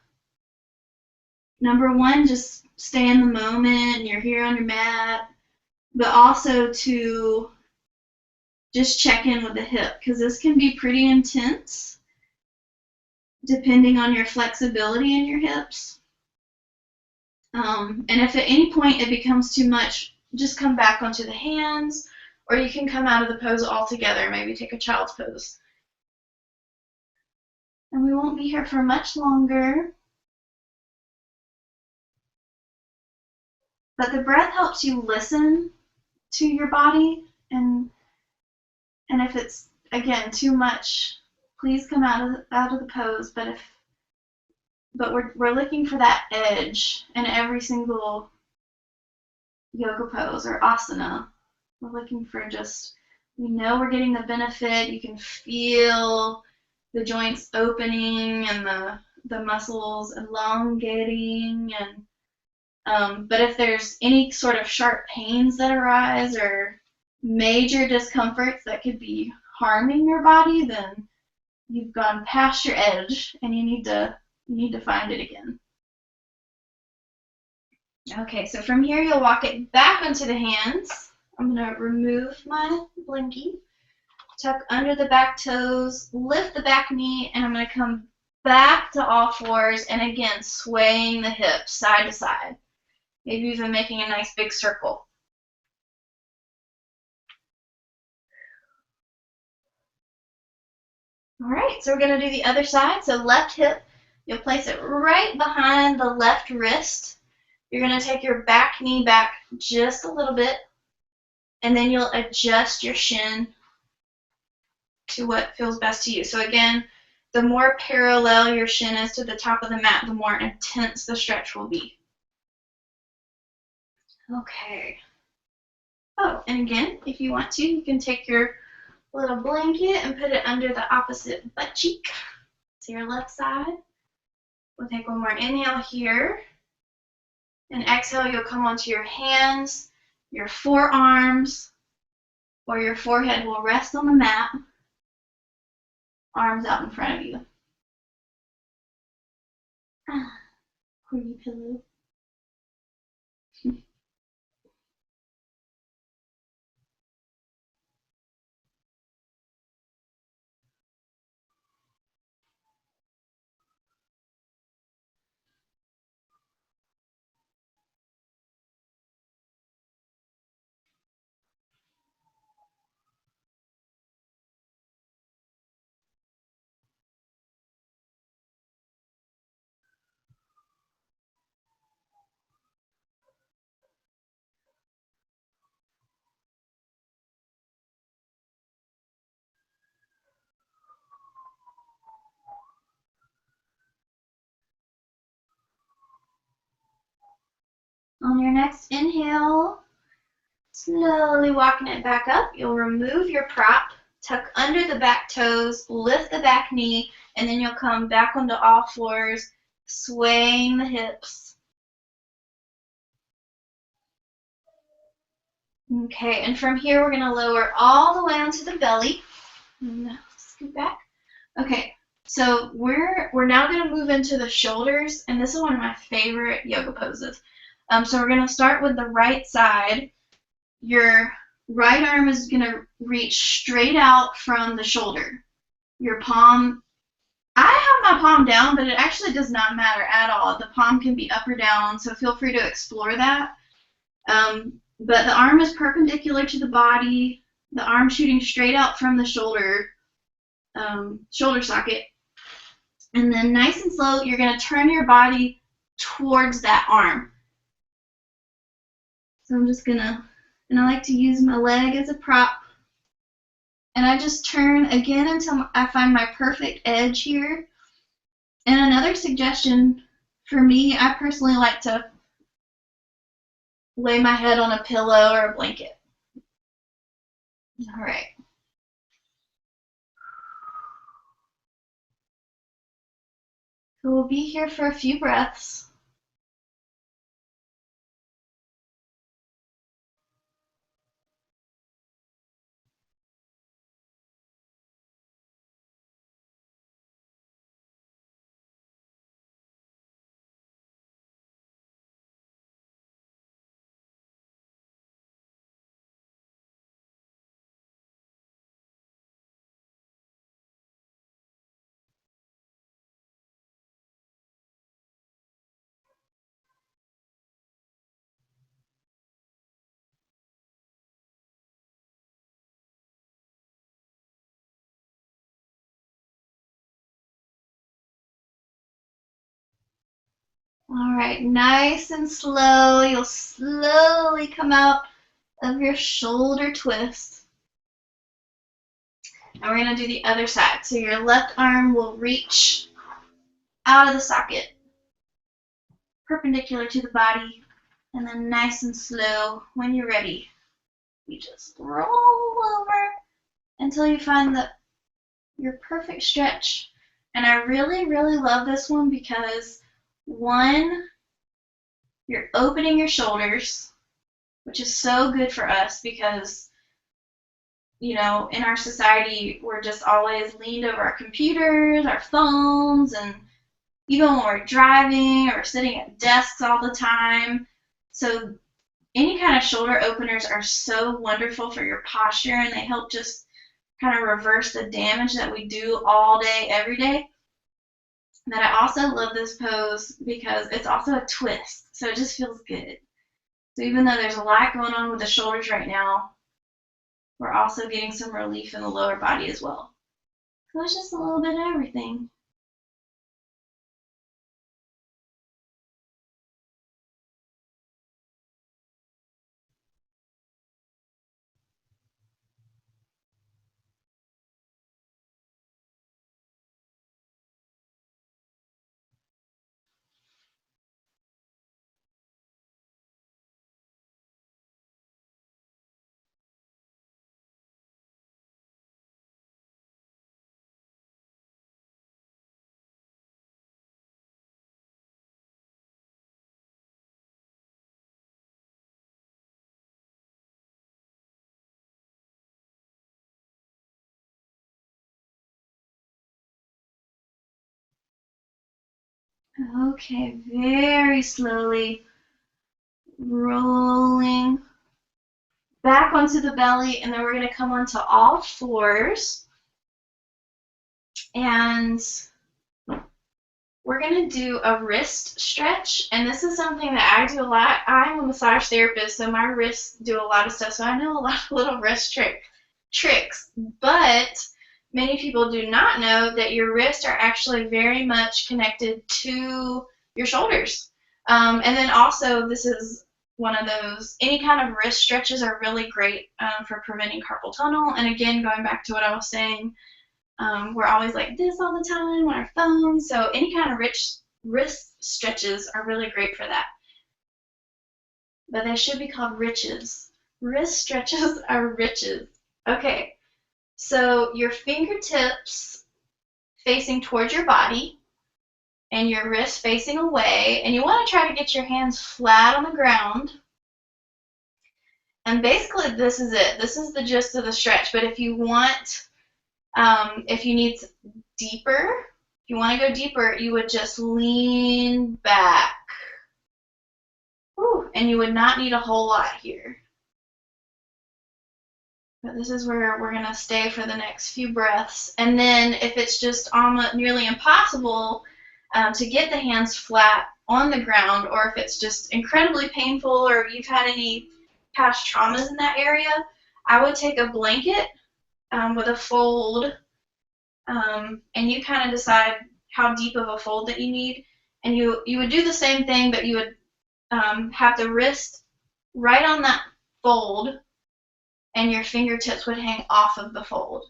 number one, just stay in the moment and you're here on your mat, but also to just check in with the hip because this can be pretty intense depending on your flexibility in your hips. And if at any point it becomes too much, just come back onto the hands or you can come out of the pose altogether, maybe take a child's pose. And we won't be here for much longer. But the breath helps you listen to your body, and if it's, again, too much, please come out of the pose. But we're looking for that edge in every single yoga pose or asana. We're looking for just, we know we're getting the benefit. You can feel the joints opening and the muscles elongating, and but if there's any sort of sharp pains that arise or major discomforts that could be harming your body, then you've gone past your edge and you need to find it again. Okay, so from here you'll walk it back onto the hands. I'm going to remove my blinky, tuck under the back toes, lift the back knee, and I'm going to come back to all fours, and again swaying the hips side to side. Maybe even making a nice big circle. All right, so we're going to do the other side. So left hip, you'll place it right behind the left wrist. You're going to take your back knee back just a little bit, and then you'll adjust your shin to what feels best to you. So again, the more parallel your shin is to the top of the mat, the more intense the stretch will be. Okay. Oh, and again, if you want to, you can take your little blanket and put it under the opposite butt cheek to your left side. We'll take one more inhale here. And exhale, you'll come onto your hands, your forearms, or your forehead will rest on the mat. Arms out in front of you. Pretty pillow. On your next inhale, slowly walking it back up, you'll remove your prop, tuck under the back toes, lift the back knee, and then you'll come back onto all fours, swaying the hips. Okay, and from here we're going to lower all the way onto the belly. And scoot back. Okay, so we're now going to move into the shoulders, and this is one of my favorite yoga poses. So we're going to start with the right side. Your right arm is going to reach straight out from the shoulder. Your palm, I have my palm down, but it actually does not matter at all. The palm can be up or down, so feel free to explore that. But the arm is perpendicular to the body, the arm shooting straight out from the shoulder socket. And then nice and slow, you're going to turn your body towards that arm. So I'm just gonna, and I like to use my leg as a prop. And I just turn again until I find my perfect edge here. And another suggestion for me, I personally like to lay my head on a pillow or a blanket. All right. So we'll be here for a few breaths. All right, nice and slow. You'll slowly come out of your shoulder twist. And we're going to do the other side. So your left arm will reach out of the socket, perpendicular to the body, and then nice and slow, when you're ready, you just roll over until you find your perfect stretch. And I really, really love this one because, one, you're opening your shoulders, which is so good for us because, you know, in our society, we're just always leaned over our computers, our phones, and even when we're driving or sitting at desks all the time. So any kind of shoulder openers are so wonderful for your posture, and they help just kind of reverse the damage that we do all day, every day. But I also love this pose because it's also a twist, so it just feels good. So even though there's a lot going on with the shoulders right now, we're also getting some relief in the lower body as well. So it's just a little bit of everything. Okay, very slowly rolling back onto the belly, and then we're going to come onto all fours, and we're going to do a wrist stretch. And this is something that I do a lot. I'm a massage therapist, so my wrists do a lot of stuff, so I know a lot of little wrist tricks, but many people do not know that your wrists are actually very much connected to your shoulders. And then also, this is one of those, any kind of wrist stretches are really great for preventing carpal tunnel. And again, going back to what I was saying, we're always like this all the time on our phones. So any kind of wrist stretches are really great for that. But they should be called riches. Wrist stretches are riches. Okay, so your fingertips facing towards your body and your wrists facing away, and you want to try to get your hands flat on the ground. And basically this is it. This is the gist of the stretch. But if you want, if you need deeper, if you want to go deeper, you would just lean back. Whew, and you would not need a whole lot here. But this is where we're going to stay for the next few breaths. And then if it's just almost nearly impossible to get the hands flat on the ground, or if it's just incredibly painful, or if you've had any past traumas in that area, I would take a blanket with a fold, and you kind of decide how deep of a fold that you need. And you would do the same thing, but you would have the wrist right on that fold, and your fingertips would hang off of the fold.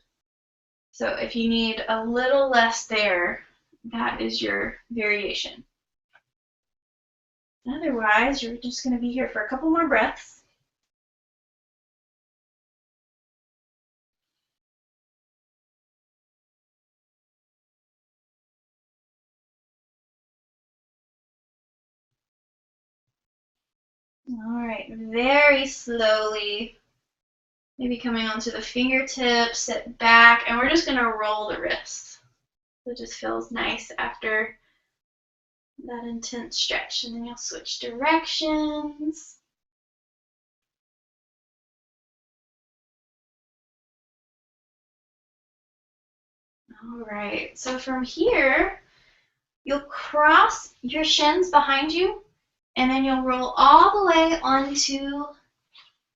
So if you need a little less there, that is your variation. Otherwise, you're just going to be here for a couple more breaths. All right, very slowly, maybe coming onto the fingertips, sit back, and we're just going to roll the wrists. So it just feels nice after that intense stretch. And then you'll switch directions. All right, so from here, you'll cross your shins behind you, and then you'll roll all the way onto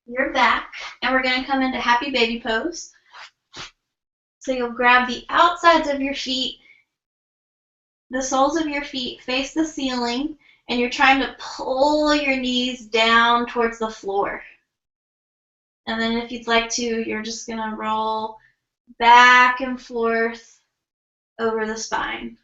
your back, and we're going to come into happy baby pose. So you'll grab the outsides of your feet, the soles of your feet face the ceiling, and you're trying to pull your knees down towards the floor. And then if you'd like to, you're just going to roll back and forth over the spine.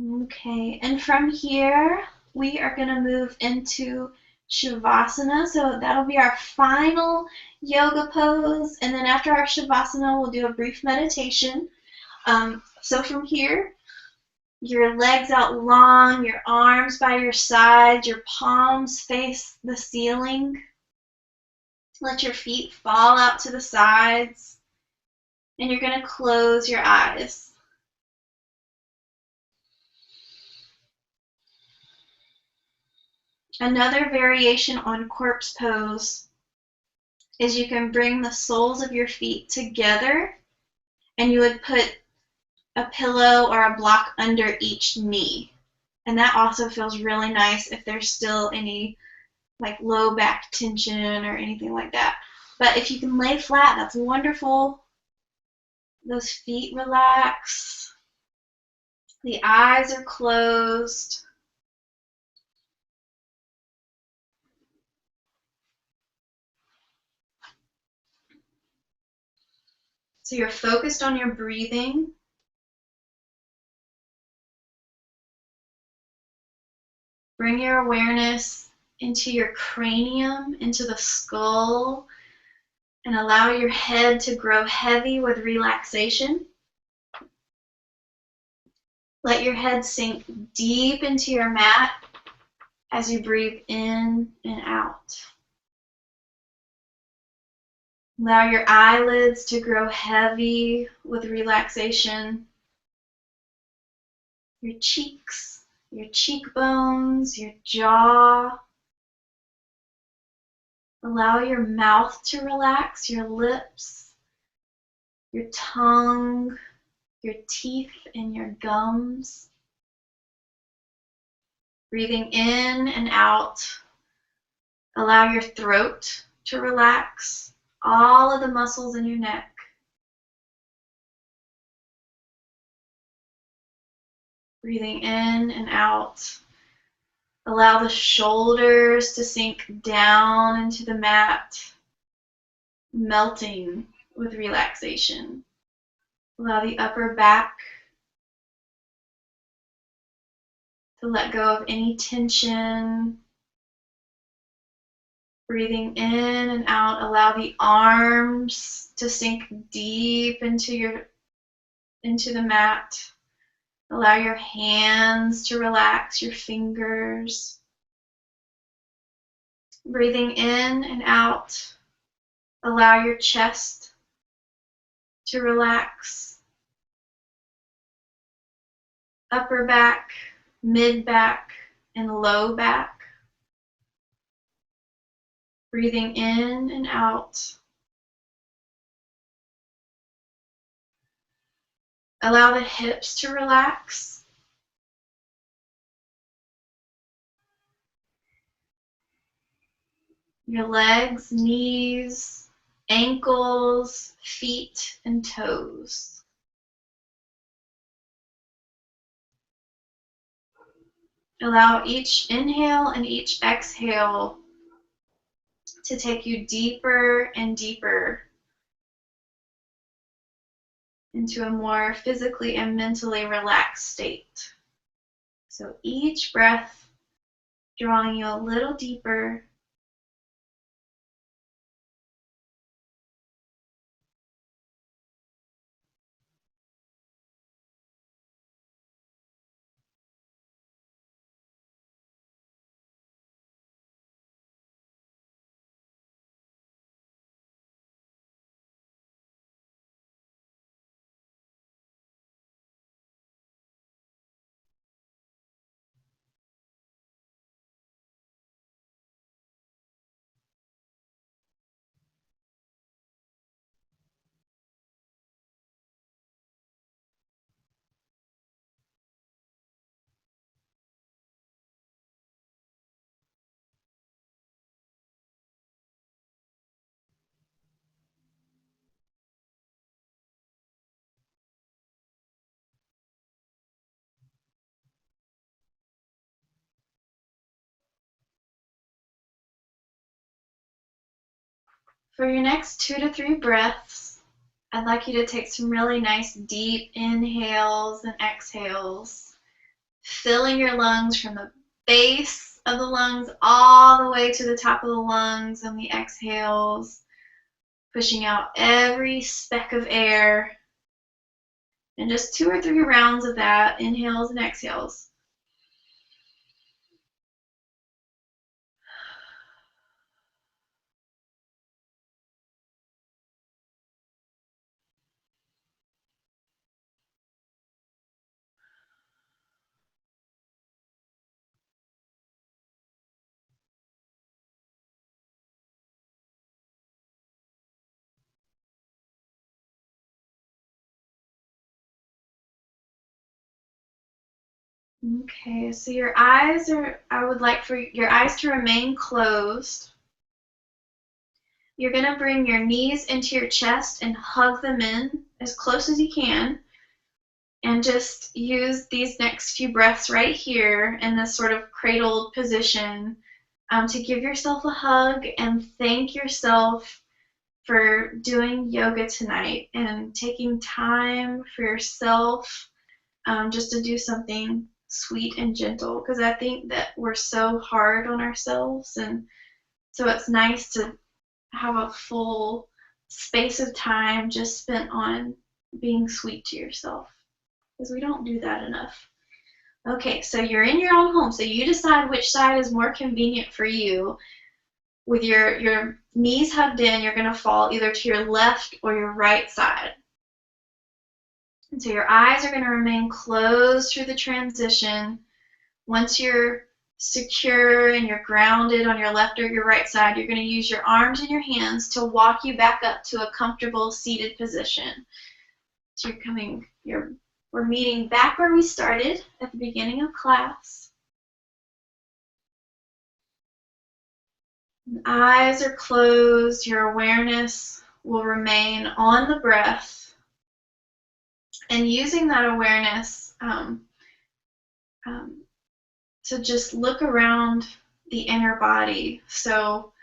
Okay, and from here, we are going to move into Shavasana. So that'll be our final yoga pose. And then after our Shavasana, we'll do a brief meditation. So from here, your legs out long, your arms by your sides, your palms face the ceiling. Let your feet fall out to the sides. And you're going to close your eyes. Another variation on corpse pose is you can bring the soles of your feet together and you would put a pillow or a block under each knee. And that also feels really nice if there's still any like low back tension or anything like that. But if you can lay flat, that's wonderful. Those feet relax. The eyes are closed. So you're focused on your breathing. Bring your awareness into your cranium, into the skull, and allow your head to grow heavy with relaxation. Let your head sink deep into your mat as you breathe in and out. Allow your eyelids to grow heavy with relaxation. Your cheeks, your cheekbones, your jaw. Allow your mouth to relax, your lips, your tongue, your teeth, and your gums. Breathing in and out. Allow your throat to relax, all of the muscles in your neck. Breathing in and out. Allow the shoulders to sink down into the mat, melting with relaxation. Allow the upper back to let go of any tension. Breathing in and out, allow the arms to sink deep into the mat. Allow your hands to relax, your fingers. Breathing in and out, allow your chest to relax. Upper back, mid back, and low back. Breathing in and out. Allow the hips to relax. Your legs, knees, ankles, feet, and toes. Allow each inhale and each exhale to take you deeper and deeper into a more physically and mentally relaxed state. So each breath drawing you a little deeper. For your next 2 to 3 breaths, I'd like you to take some really nice deep inhales and exhales, filling your lungs from the base of the lungs all the way to the top of the lungs on the exhales, pushing out every speck of air. And just 2 or 3 rounds of that, inhales and exhales. Okay, so I would like for your eyes to remain closed. You're going to bring your knees into your chest and hug them in as close as you can. And just use these next few breaths right here in this sort of cradled position to give yourself a hug and thank yourself for doing yoga tonight and taking time for yourself just to do something sweet and gentle, because I think that we're so hard on ourselves, and so it's nice to have a full space of time just spent on being sweet to yourself, because we don't do that enough. Okay, so you're in your own home, so you decide which side is more convenient for you. With your knees hugged in, you're going to fall either to your left or your right side. And so your eyes are going to remain closed through the transition. Once you're secure and you're grounded on your left or your right side, you're going to use your arms and your hands to walk you back up to a comfortable seated position. So we're meeting back where we started at the beginning of class. Eyes are closed. Your awareness will remain on the breath. And using that awareness to just look around the inner body. So,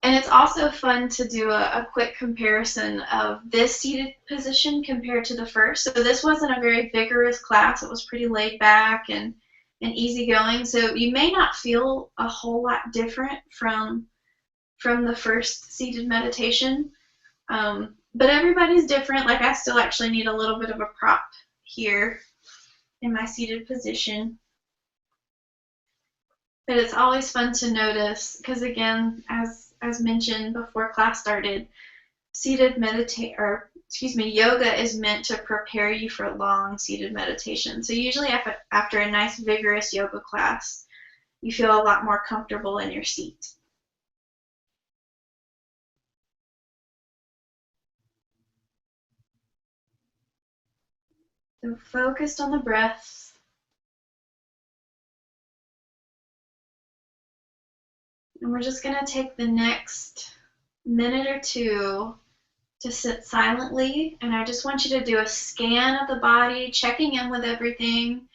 and it's also fun to do a quick comparison of this seated position compared to the first. So this wasn't a very vigorous class. It was pretty laid back and easygoing. So you may not feel a whole lot different from the first seated meditation. But everybody's different. Like I still actually need a little bit of a prop here in my seated position. But it's always fun to notice, because again, as mentioned before class started, yoga is meant to prepare you for long seated meditation. So usually after a nice vigorous yoga class, you feel a lot more comfortable in your seat. So focused on the breath. And we're just going to take the next minute or two to sit silently. And I just want you to do a scan of the body, checking in with everything.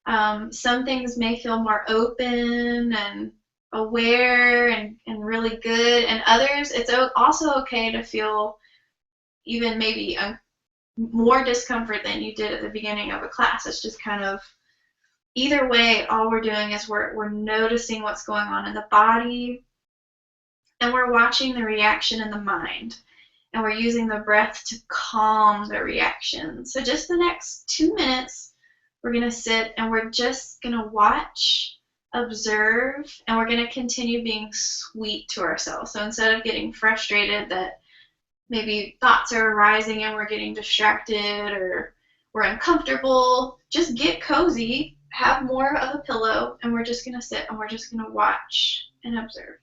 Some things may feel more open and aware and really good. And others, it's also okay to feel even maybe more discomfort than you did at the beginning of a class. It's just kind of, either way, all we're doing is we're noticing what's going on in the body, and we're watching the reaction in the mind, and we're using the breath to calm the reaction. So just the next 2 minutes, we're going to sit and we're just going to watch, observe, and we're going to continue being sweet to ourselves. So instead of getting frustrated that maybe thoughts are arising and we're getting distracted or we're uncomfortable, just get cozy, have more of a pillow, and we're just going to sit and we're just going to watch and observe.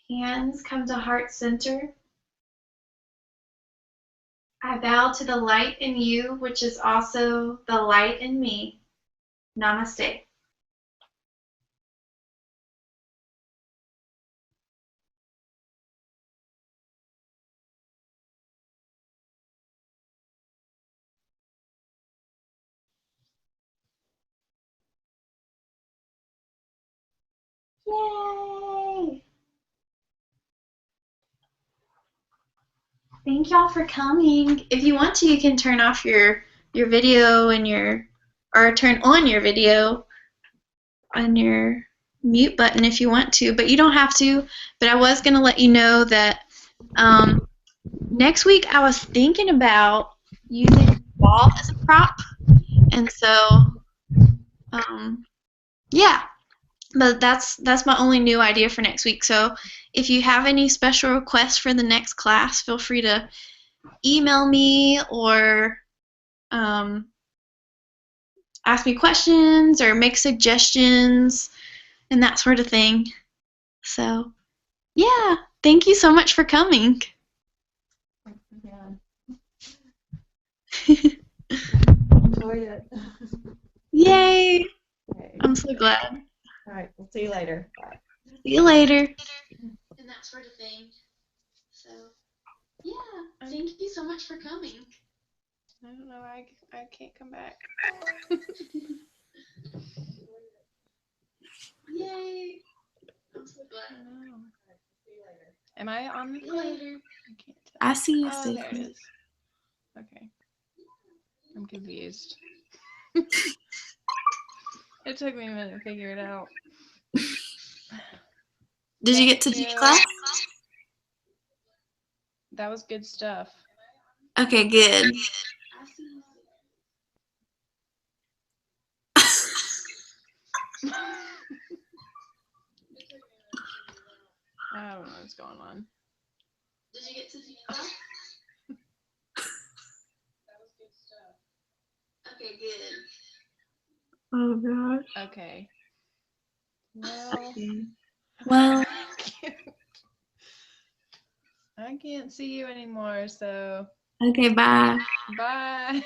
Hands come to heart center. I bow to the light in you, which is also the light in me. Namaste. Yay! Thank y'all for coming. If you want to, you can turn off your video and or turn on your video on your mute button if you want to, but you don't have to. But I was going to let you know that next week I was thinking about using a ball as a prop, and so yeah. But that's my only new idea for next week. So if you have any special requests for the next class, feel free to email me or ask me questions or make suggestions and that sort of thing. So yeah, thank you so much for coming. Yeah. Enjoyed it. Yay! Okay. I'm so glad. All right, we'll see you later. Bye. See you later. And that sort of thing. So yeah, thank you so much for coming. I don't know. I can't come back. Yay! I'm so glad. I know. Am I on the See you later. I can't tell. I see you, Oh, there it Stacey. is. Okay. I'm confused. It took me a minute to figure it out. Did you get to Thank teach you. class? That was good stuff. Okay, good. I don't know what's going on. Did you get to teach class? That was good stuff. Okay, good. Oh gosh. Okay. Well, Okay. Well, I can't see you anymore, so okay, bye. bye.